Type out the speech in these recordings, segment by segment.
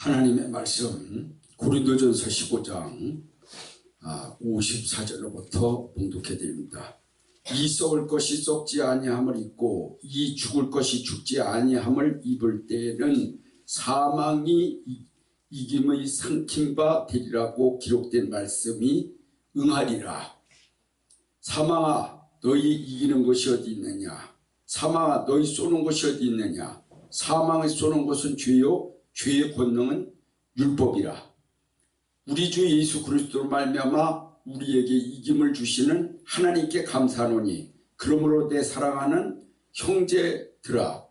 하나님의 말씀 고린도전서 15장 54절로부터 봉독해 드립니다. 이 썩을 것이 썩지 아니함을 입고 이 죽을 것이 죽지 아니함을 입을 때에는 사망이 이김의 삼킨 바 되리라고 기록된 말씀이 응하리라. 사망아 너희 이기는 것이 어디 있느냐? 사망아 너희 쏘는 것이 어디 있느냐? 사망을 쏘는 것은 죄요 죄의 권능은 율법이라. 우리 주 예수 그리스도로 말미암아 우리에게 이김을 주시는 하나님께 감사하노니 그러므로 내 사랑하는 형제들아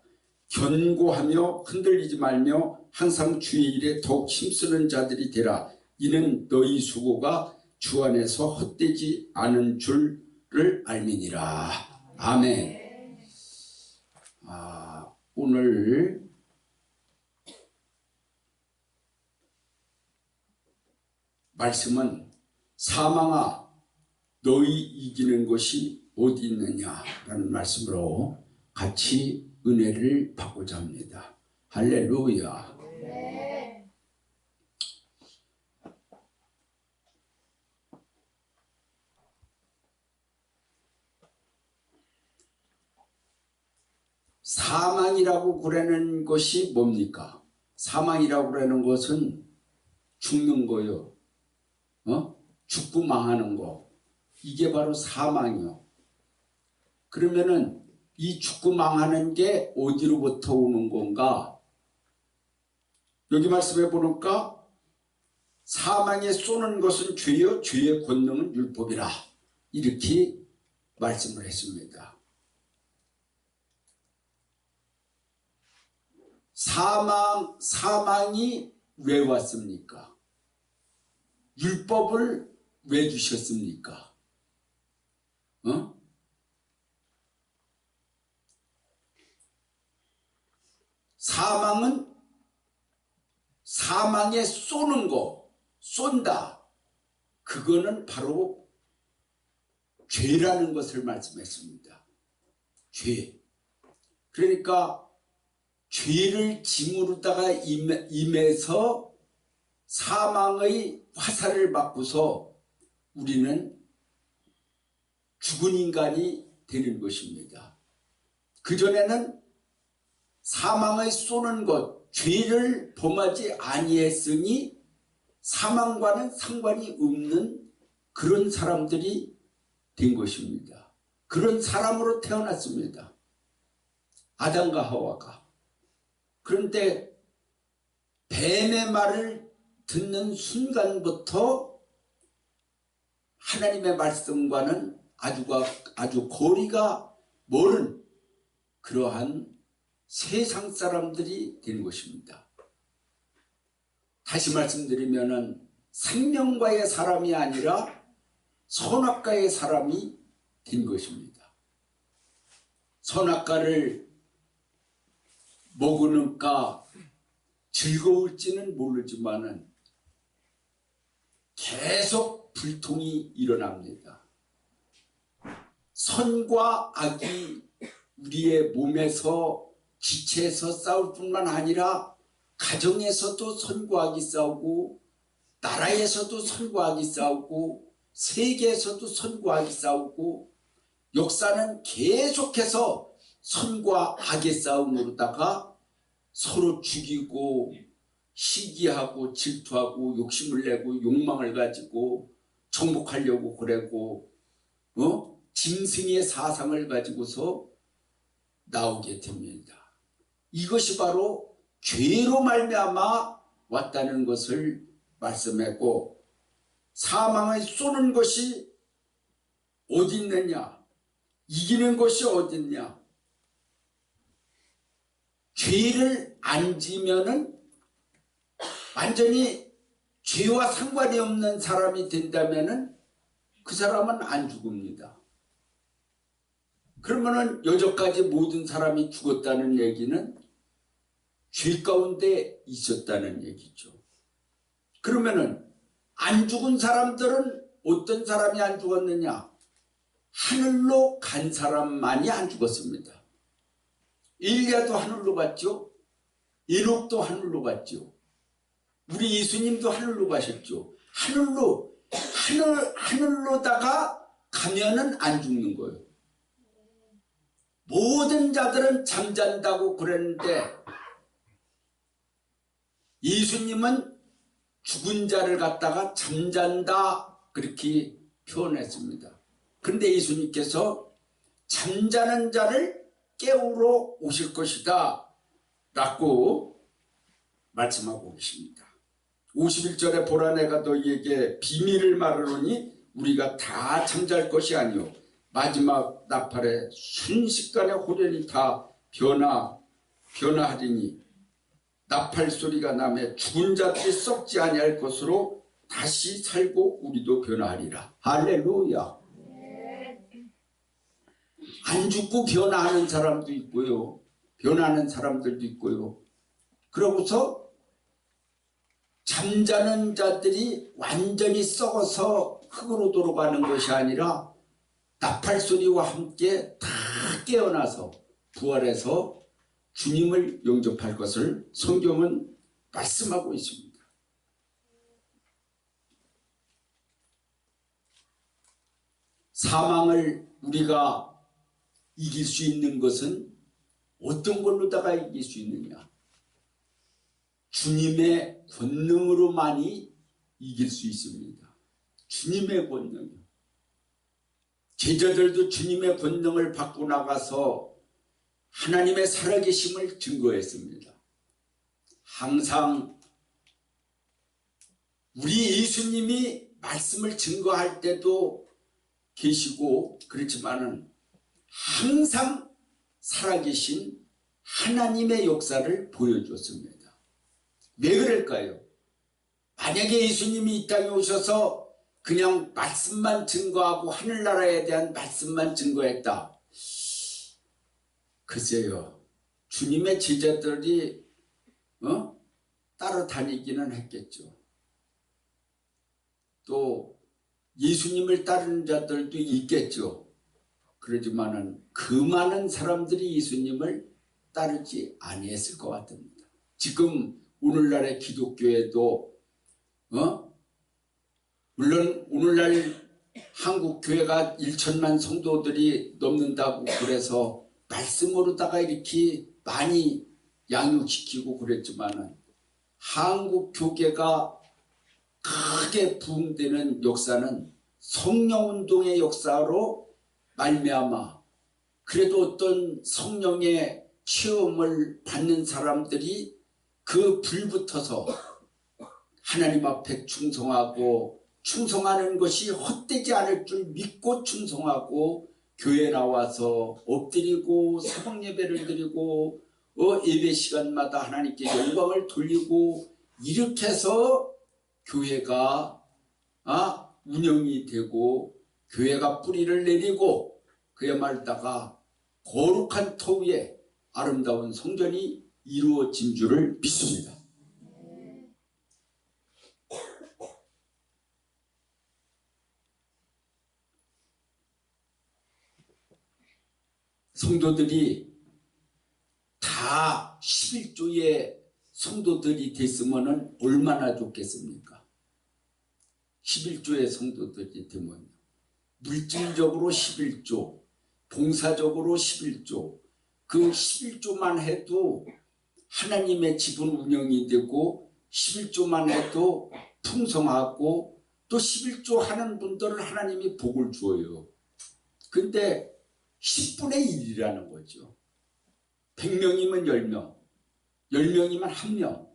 견고하며 흔들리지 말며 항상 주의 일에 더욱 힘쓰는 자들이 되라. 이는 너희 수고가 주 안에서 헛되지 않은 줄을 알미니라. 아멘. 오늘 말씀은 사망아 너희 이기는 것이 어디 있느냐라는 말씀으로 같이 은혜를 받고자 합니다. 할렐루야. 네. 사망이라고 그러는 것이 뭡니까? 사망이라고 그러는 것은 죽는 거요. 죽고 망하는 거. 이게 바로 사망이요. 그러면은 이 죽고 망하는 게 어디로부터 오는 건가? 여기 말씀해 보니까 사망에 쏘는 것은 죄요 죄의 권능은 율법이라. 이렇게 말씀을 했습니다. 사망이 왜 왔습니까? 율법을 왜 주셨습니까? 사망은 사망에 쏘는 거, 쏜다. 그거는 바로 죄라는 것을 말씀했습니다. 죄. 그러니까 죄를 짐으로다가 임해서 사망의 화살을 맞고서 우리는 죽은 인간이 되는 것입니다. 그전에는 사망을 쏘는 것, 죄를 범하지 아니했으니 사망과는 상관이 없는 그런 사람들이 된 것입니다. 그런 사람으로 태어났습니다. 아담과 하와가. 그런데 뱀의 말을 듣는 순간부터 하나님의 말씀과는 아주 거리가 멀은 그러한 세상 사람들이 된 것입니다. 다시 말씀드리면은 생명과의 사람이 아니라 선악과의 사람이 된 것입니다. 선악과를 먹으니까 즐거울지는 모르지만은 계속 불통이 일어납니다. 선과 악이 우리의 몸에서 지체해서 싸울 뿐만 아니라 가정에서도 선과 악이 싸우고 나라에서도 선과 악이 싸우고 세계에서도 선과 악이 싸우고 역사는 계속해서 선과 악의 싸움으로다가 서로 죽이고 시기하고 질투하고 욕심을 내고 욕망을 가지고 정복하려고 그러고 짐승의 사상을 가지고서 나오게 됩니다. 이것이 바로 죄로 말미암아 왔다는 것을 말씀했고 사망을 쏘는 것이 어디 있느냐? 이기는 것이 어디 있냐? 죄를 안 지면은 완전히 죄와 상관이 없는 사람이 된다면은 그 사람은 안 죽습니다. 그러면은 여태까지 모든 사람이 죽었다는 얘기는 죄 가운데 있었다는 얘기죠. 그러면은 안 죽은 사람들은 어떤 사람이 안 죽었느냐? 하늘로 간 사람만이 안 죽었습니다. 엘리야도 하늘로 갔죠. 에녹도 하늘로 갔죠. 우리 예수님도 하늘로 가셨죠. 하늘로다가 가면은 안 죽는 거예요. 모든 자들은 잠잔다고 그랬는데 예수님은 죽은 자를 갖다가 잠잔다 그렇게 표현했습니다. 그런데 예수님께서 잠자는 자를 깨우러 오실 것이다 라고 말씀하고 계십니다. 51절에 보라 내가 너희에게 비밀을 말하노니 우리가 다 잠잘 것이 아니요 마지막 나팔에 순식간에 호련히 다 변화하리니 나팔 소리가 나매 죽은 자들이 썩지 아니할 것으로 다시 살고 우리도 변화하리라. 할렐루야. 안 죽고 변화하는 사람도 있고요. 변하는 사람들도 있고요. 그러고서 잠자는 자들이 완전히 썩어서 흙으로 돌아가는 것이 아니라 나팔 소리와 함께 다 깨어나서 부활해서 주님을 영접할 것을 성경은 말씀하고 있습니다. 사망을 우리가 이길 수 있는 것은 어떤 걸로다가 이길 수 있느냐? 주님의 권능으로만이 이길 수 있습니다. 주님의 권능이요. 제자들도 주님의 권능을 받고 나가서 하나님의 살아계심을 증거했습니다. 항상 우리 예수님이 말씀을 증거할 때도 계시고 그렇지만은 항상 살아계신 하나님의 역사를 보여줬습니다. 왜 그럴까요? 만약에 예수님이 이 땅에 오셔서 그냥 말씀만 증거하고 하늘나라에 대한 말씀만 증거했다. 글쎄요. 주님의 제자들이 따라다니기는 했겠죠. 또 예수님을 따르는 자들도 있겠죠. 그러지만은 그 많은 사람들이 예수님을 따르지 아니했을 것 같습니다. 지금 오늘날의 기독교에도 물론 오늘날 한국 교회가 1천만 성도들이 넘는다고 그래서 말씀으로다가 이렇게 많이 양육시키고 그랬지만은 한국 교계가 크게 부흥되는 역사는 성령운동의 역사로 말미암아 그래도 어떤 성령의 체험을 받는 사람들이 그 불붙어서 하나님 앞에 충성하는 것이 헛되지 않을 줄 믿고 충성하고 교회 나와서 엎드리고 새벽 예배를 드리고 예배 시간마다 하나님께 영광을 돌리고 이렇게 해서 교회가 운영이 되고 교회가 뿌리를 내리고 그야말다가 거룩한 터 위에 아름다운 성전이 이루어진 줄을 믿습니다. 성도들이 다 11조의 성도들이 됐으면 얼마나 좋겠습니까? 11조의 성도들이 되면 물질적으로 11조, 봉사적으로 11조, 그 11조만 해도 하나님의 집은 운영이 되고 11조만 해도 풍성하고 또 11조 하는 분들은 하나님이 복을 줘요. 근데 10분의 1이라는 거죠. 100명이면 10명, 10명이면 1명.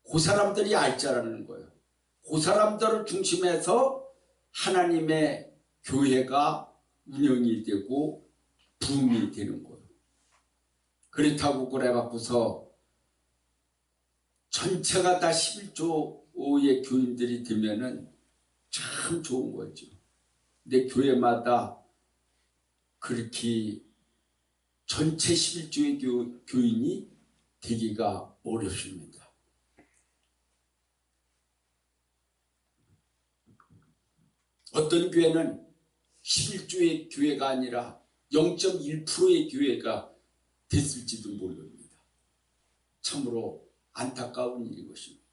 그 사람들이 알자라는 거예요. 그 사람들을 중심해서 하나님의 교회가 운영이 되고 부흥이 되는 거예요. 그렇다고 그래갖고서 전체가 다 11조의 교인들이 되면은 참 좋은 거죠. 근데 교회마다 그렇게 전체 11조의 교인이 되기가 어렵습니다. 어떤 교회는 11조의 교회가 아니라 0.1%의 교회가 됐을지도 모릅니다. 참으로 안타까운 일인 것입니다.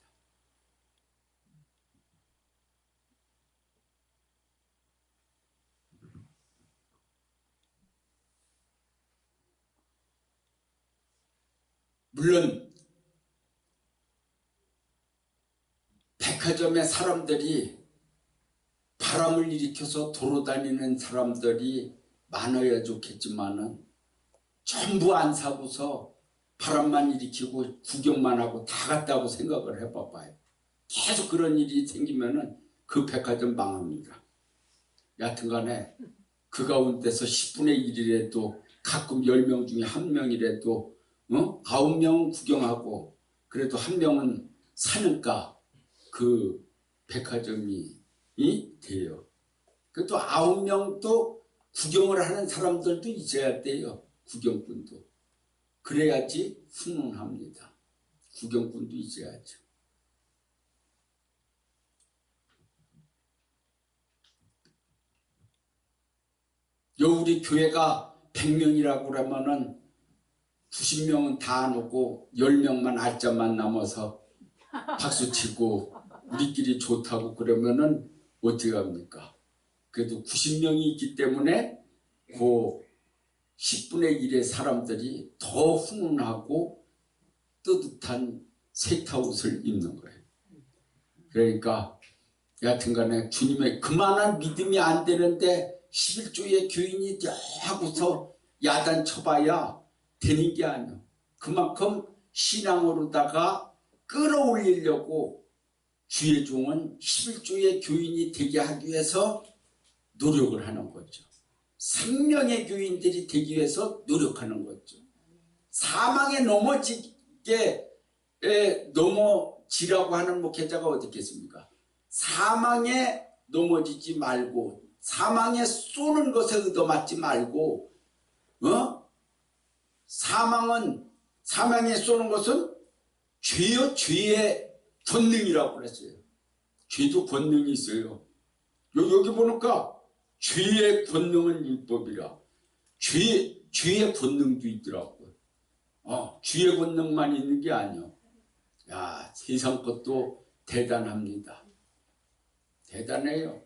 물론 백화점에 사람들이 바람을 일으켜서 돌아다니는 사람들이 많아야 좋겠지만은 전부 안 사고서 바람만 일으키고 구경만 하고 다 갔다고 생각을 해봐봐요. 계속 그런 일이 생기면은 그 백화점 망합니다. 여하튼간에 그 가운데서 10분의 1이라도 가끔 10명 중에 1명이라도 9명 구경하고 그래도 1명은 사니까 그 백화점이 돼요. 그또 9명도 구경을 하는 사람들도 있어야 돼요. 구경꾼도. 그래야지 훈훈합니다. 구경꾼도 있어야죠. 우리 교회가 100명이라고 그러면은 90명은 다 안 오고 10명만 알짜만 남아서 박수치고 우리끼리 좋다고 그러면은 어떻게 합니까? 그래도 90명이 있기 때문에 그 10분의 1의 사람들이 더 훈훈하고 뜨뜻한 세타옷을 입는 거예요. 그러니까 여하튼간에 주님의 그만한 믿음이 안 되는데 11조의 교인이 하고서 야단 쳐봐야 되는 게 아니에요. 그만큼 신앙으로다가 끌어올리려고 주의 종은 11조의 교인이 되게 하기 위해서 노력을 하는 거죠. 생명의 교인들이 되기 위해서 노력하는 거죠. 사망에 넘어지라고 하는 목회자가 어디 있겠습니까? 사망에 넘어지지 말고 사망에 쏘는 것에 얻어맞지 말고 사망에 쏘는 것은 죄의 권능이라고 그랬어요. 죄도 권능이 있어요. 여기 보니까 죄의 권능은 율법이라. 죄의 권능도 있더라고요. 죄의 권능만 있는 게 아니요. 야, 세상 것도 대단합니다. 대단해요.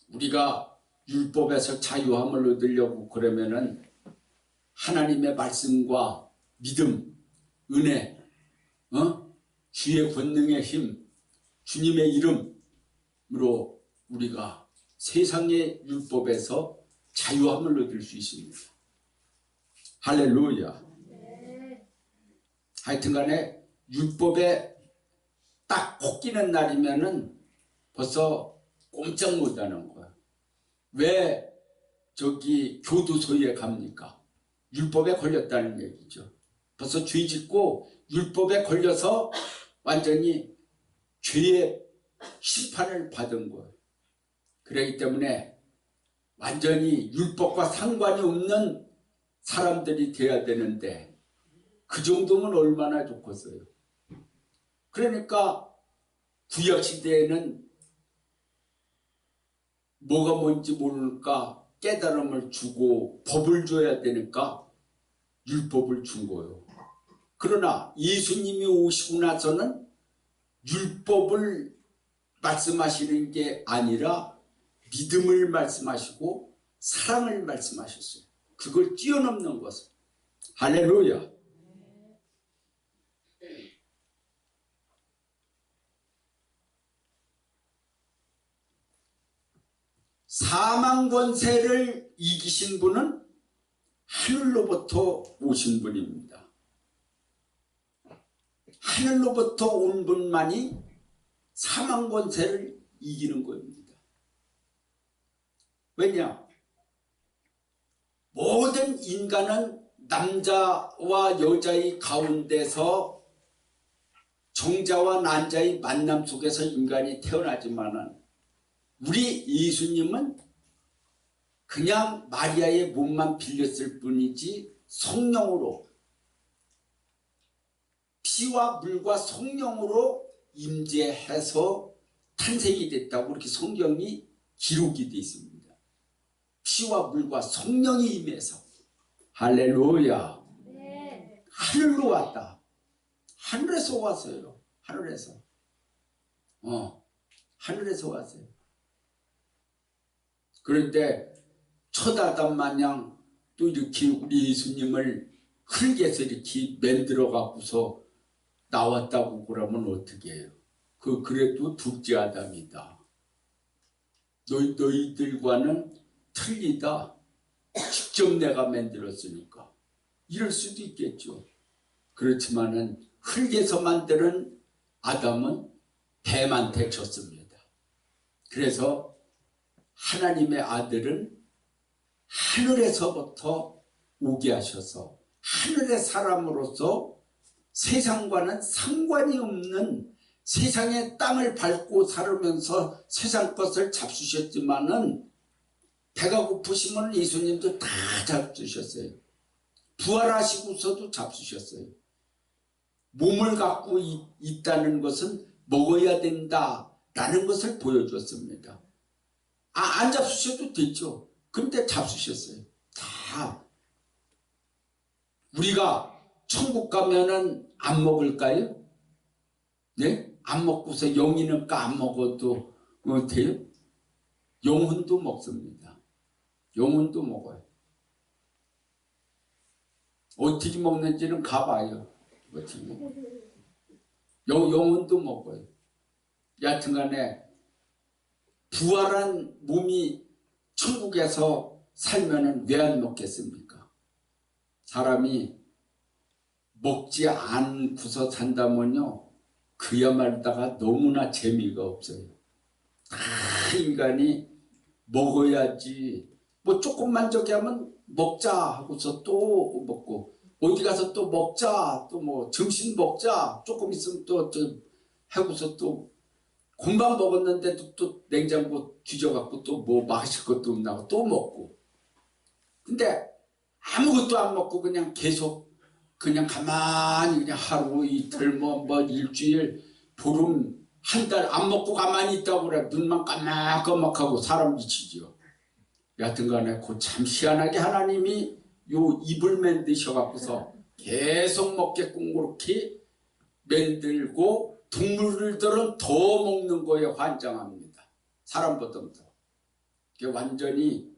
우리가 율법에서 자유함을 얻으려고 그러면은 하나님의 말씀과 믿음, 은혜, 주의 권능의 힘, 주님의 이름으로 우리가 세상의 율법에서 자유함을 얻을 수 있습니다. 할렐루야. 하여튼간에 율법에 딱 꽂히는 날이면은 벌써 꼼짝 못하는 거야. 왜 저기 교도소에 갑니까? 율법에 걸렸다는 얘기죠. 벌써 죄 짓고 율법에 걸려서 완전히 죄의 심판을 받은 거예요. 그렇기 때문에 완전히 율법과 상관이 없는 사람들이 돼야 되는데 그 정도면 얼마나 좋겠어요. 그러니까 구약시대에는 뭐가 뭔지 모르니까 깨달음을 주고 법을 줘야 되니까 율법을 준 거예요. 그러나 예수님이 오시고 나서는 율법을 말씀하시는 게 아니라 믿음을 말씀하시고 사랑을 말씀하셨어요. 그걸 뛰어넘는 것을. 할렐루야. 사망 권세를 이기신 분은 하늘로부터 오신 분입니다. 하늘로부터 온 분만이 사망 권세를 이기는 겁니다. 왜냐? 모든 인간은 남자와 여자의 가운데서 정자와 난자의 만남 속에서 인간이 태어나지만은 우리 예수님은 그냥 마리아의 몸만 빌렸을 뿐이지 성령으로 피와 물과 성령으로 임재해서 탄생이 됐다고 이렇게 성경이 기록이 되어 있습니다. 피와 물과 성령이 임해서. 할렐루야. 네. 하늘로 왔다. 하늘에서 왔어요. 하늘에서. 하늘에서 왔어요. 그런데 첫 아담 마냥 또 이렇게 우리 예수님을 흙에서 이렇게 만들어 갖고서 나왔다고 그러면 어떻게 해요? 그래도 둘째 아담이다. 너희들과는 틀리다. 직접 내가 만들었으니까. 이럴 수도 있겠죠. 그렇지만은 흙에서 만드는 아담은 뱀한테 졌습니다. 그래서 하나님의 아들은 하늘에서부터 오게 하셔서 하늘의 사람으로서 세상과는 상관이 없는 세상의 땅을 밟고 살으면서 세상 것을 잡수셨지만은 배가 고프시면 예수님도 다 잡수셨어요. 부활하시고서도 잡수셨어요. 몸을 갖고 있다는 것은 먹어야 된다라는 것을 보여줬습니다. 안 잡수셔도 됐죠. 근데 잡수셨어요. 다. 우리가 천국 가면은 안 먹을까요? 네? 안 먹고서 영이니까 안 먹어도 돼요? 영혼도 먹습니다. 영혼도 먹어요. 어떻게 먹는지는 가봐요. 어떻게 먹어요. 영혼도 먹어요. 여하튼간에 부활한 몸이 천국에서 살면은 왜 안 먹겠습니까? 사람이 먹지 않고서 산다면요, 그야말로다가 너무나 재미가 없어요. 다 인간이 먹어야지. 뭐 조금만 저기 하면 먹자 하고서 또 먹고, 어디 가서 또 먹자, 또 뭐 점심 먹자, 조금 있으면 또 하고서 또 금방 먹었는데도 또 냉장고 뒤져갖고 또 뭐 마실 것도 없나고 또 먹고. 근데 아무것도 안 먹고 그냥 계속 그냥 가만히 그냥 하루 이틀 뭐 일주일 보름 한 달 안 먹고 가만히 있다고 그래. 눈만 까막까막하고 사람 미치죠. 여하튼간에 그 참 희한하게 하나님이 요 입을 만드셔갖고서 계속 먹게끔 그렇게 만들고 동물들은 더 먹는 거에 환장합니다. 사람보다도. 완전히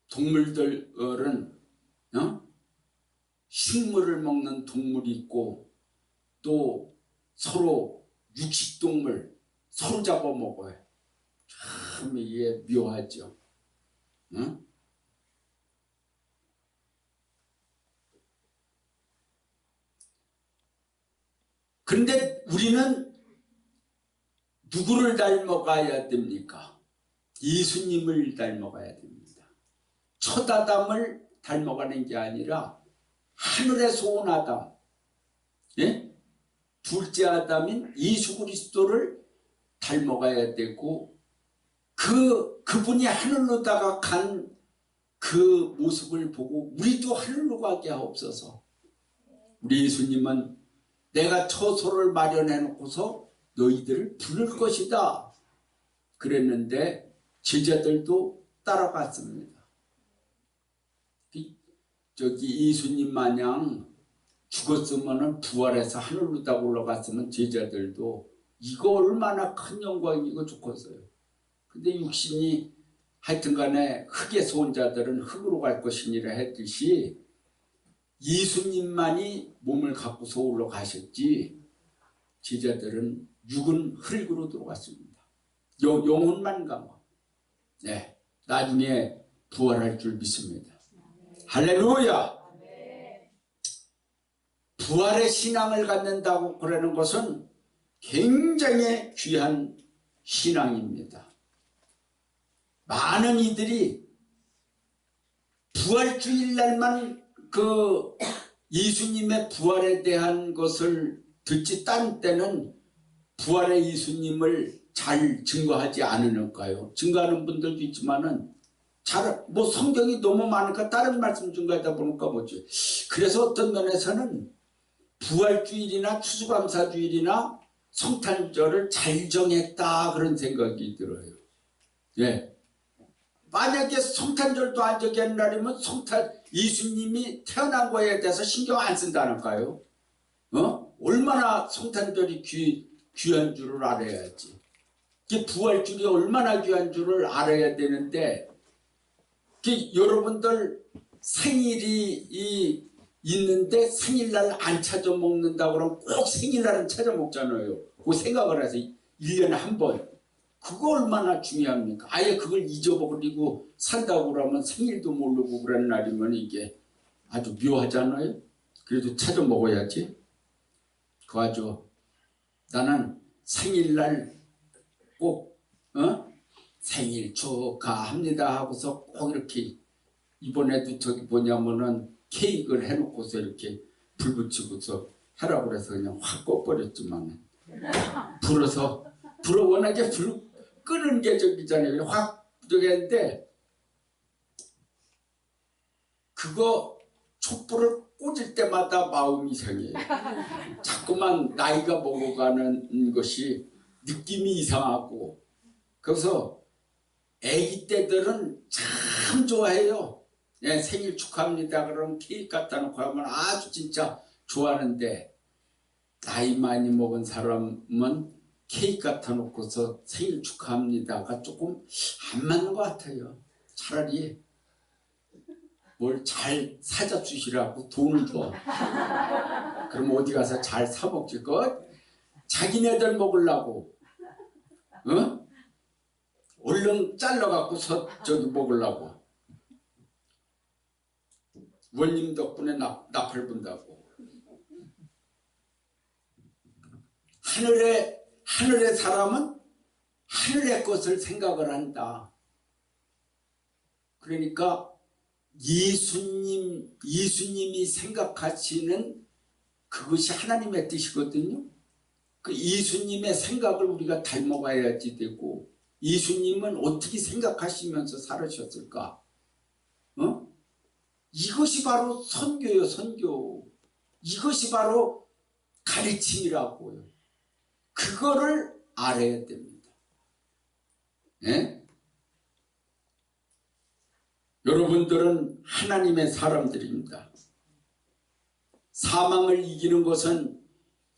동물들은 식물을 먹는 동물이 있고 또 서로 육식동물 서로 잡아먹어요. 참 이게 묘하죠. 응? 그런데 우리는 누구를 닮아가야 됩니까? 예수님을 닮아가야 됩니다. 첫 아담을 닮아가는 게 아니라 하늘에서 온 아담, 예? 둘째 아담인 예수 그리스도를 닮아가야 되고 그분이 하늘로다가 간 그 모습을 보고 우리도 하늘로 가게 하옵소서. 우리 예수님은 내가 처소를 마련해 놓고서 너희들을 부를 것이다 그랬는데 제자들도 따라갔습니다. 저기 예수님 마냥 죽었으면 부활해서 하늘로 다 올라갔으면 제자들도 이거 얼마나 큰 영광이고 좋겠어요. 근데 육신이 하여튼간에 흙에서 온 자들은 흙으로 갈 것이니라 했듯이 예수님만이 몸을 갖고서 올라가셨지 제자들은 육은 흙으로 들어갔습니다. 영혼만 가면 네, 나중에 부활할 줄 믿습니다. 할렐루야. 부활의 신앙을 갖는다고 그러는 것은 굉장히 귀한 신앙입니다. 많은 이들이 부활주일날만 그 예수님의 부활에 대한 것을 듣지 딴 때는 부활의 예수님을 잘 증거하지 않으니까요. 증거하는 분들도 있지만은 뭐 성경이 너무 많으니까 다른 말씀 증거하다 보니까 뭐지. 그래서 어떤 면에서는 부활주일이나 추수감사주일이나 성탄절을 잘 정했다 그런 생각이 들어요. 예. 만약에 성탄절도 안 정한 날이면 예수님이 태어난 거에 대해서 신경 안 쓴다니까요. 얼마나 성탄절이 귀한 줄을 알아야지. 부활줄이 얼마나 귀한 줄을 알아야 되는데 여러분들 생일이 있는데 생일날 안 찾아 먹는다고 그러면 꼭 생일날은 찾아 먹잖아요. 그 생각을 해서 1년에 한 번. 그거 얼마나 중요합니까? 아예 그걸 잊어버리고 산다고 그러면 생일도 모르고 그런 날이면 이게 아주 묘하잖아요. 그래도 찾아 먹어야지. 그 아주 나는 생일날 꼭 생일 축하합니다 하고서 꼭 이렇게 이번에도 저기 뭐냐면은 케이크를 해놓고서 이렇게 불 붙이고서 하라고 그래서 그냥 확 꺼버렸지만 불어 워낙에 불 끄는 게 저기잖아요. 확 저기 했는데 그거 촛불을 꽂을 때마다 마음이 이상해요. 자꾸만 나이가 먹어가는 것이 느낌이 이상하고 그래서 아기 때들은 참 좋아해요. 네, 생일 축하합니다 그러면 케이크 갖다 놓고 하면 아주 진짜 좋아하는데 나이 많이 먹은 사람은 케이크 갖다 놓고서 생일 축하합니다가 조금 안 맞는 것 같아요. 차라리 뭘 잘 사다 주시라고 돈을 줘. 그럼 어디 가서 잘 사 먹지. 그 자기네들 먹으려고 얼른 잘라갖고서 저기 먹으려고. 원님 덕분에 나팔 분다고. 하늘의 사람은 하늘의 것을 생각을 한다. 그러니까 예수님이 생각하시는 그것이 하나님의 뜻이거든요. 그 예수님의 생각을 우리가 닮아가야지 되고 예수님은 어떻게 생각하시면서 살으셨을까? 이것이 바로 선교요, 선교. 이것이 바로 가르침이라고요. 그거를 알아야 됩니다. 예? 여러분들은 하나님의 사람들입니다. 사망을 이기는 것은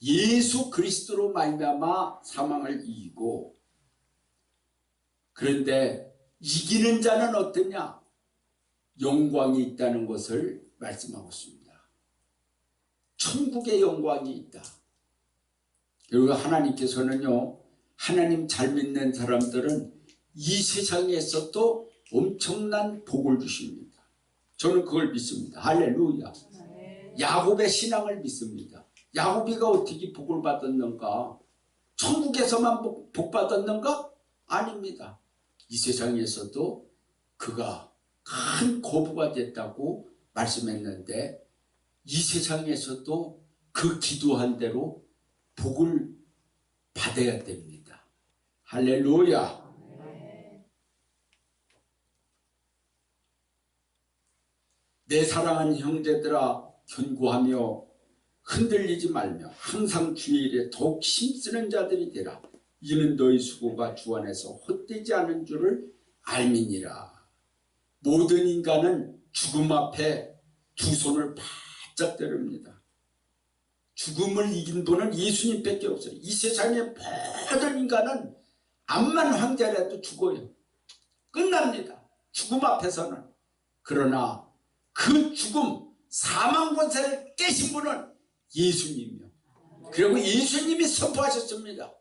예수 그리스도로 말미암아 사망을 이기고 그런데 이기는 자는 어떠냐? 영광이 있다는 것을 말씀하고 있습니다. 천국의 영광이 있다. 그리고 하나님께서는요, 하나님 잘 믿는 사람들은 이 세상에서도 엄청난 복을 주십니다. 저는 그걸 믿습니다. 할렐루야. 야곱의 신앙을 믿습니다. 야곱이가 어떻게 복을 받았는가? 천국에서만 복 받았는가? 아닙니다. 이 세상에서도 그가 큰 거부가 됐다고 말씀했는데 이 세상에서도 그 기도한 대로 복을 받아야 됩니다. 할렐루야. 내 사랑하는 형제들아 견고하며 흔들리지 말며 항상 주의 일에 더욱 힘쓰는 자들이 되라. 이는 너희 수고가 주 안에서 헛되지 않은 줄을 알미니라. 모든 인간은 죽음 앞에 두 손을 바짝 들읍니다. 죽음을 이긴 분은 예수님밖에 없어요. 이 세상의 모든 인간은 암만 황자라도 죽어요. 끝납니다. 죽음 앞에서는. 그러나 그 죽음, 사망 권세를 깨신 분은 예수님이요. 그리고 예수님이 선포하셨습니다.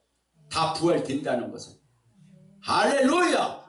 다 부활된다는 것은. 할렐루야.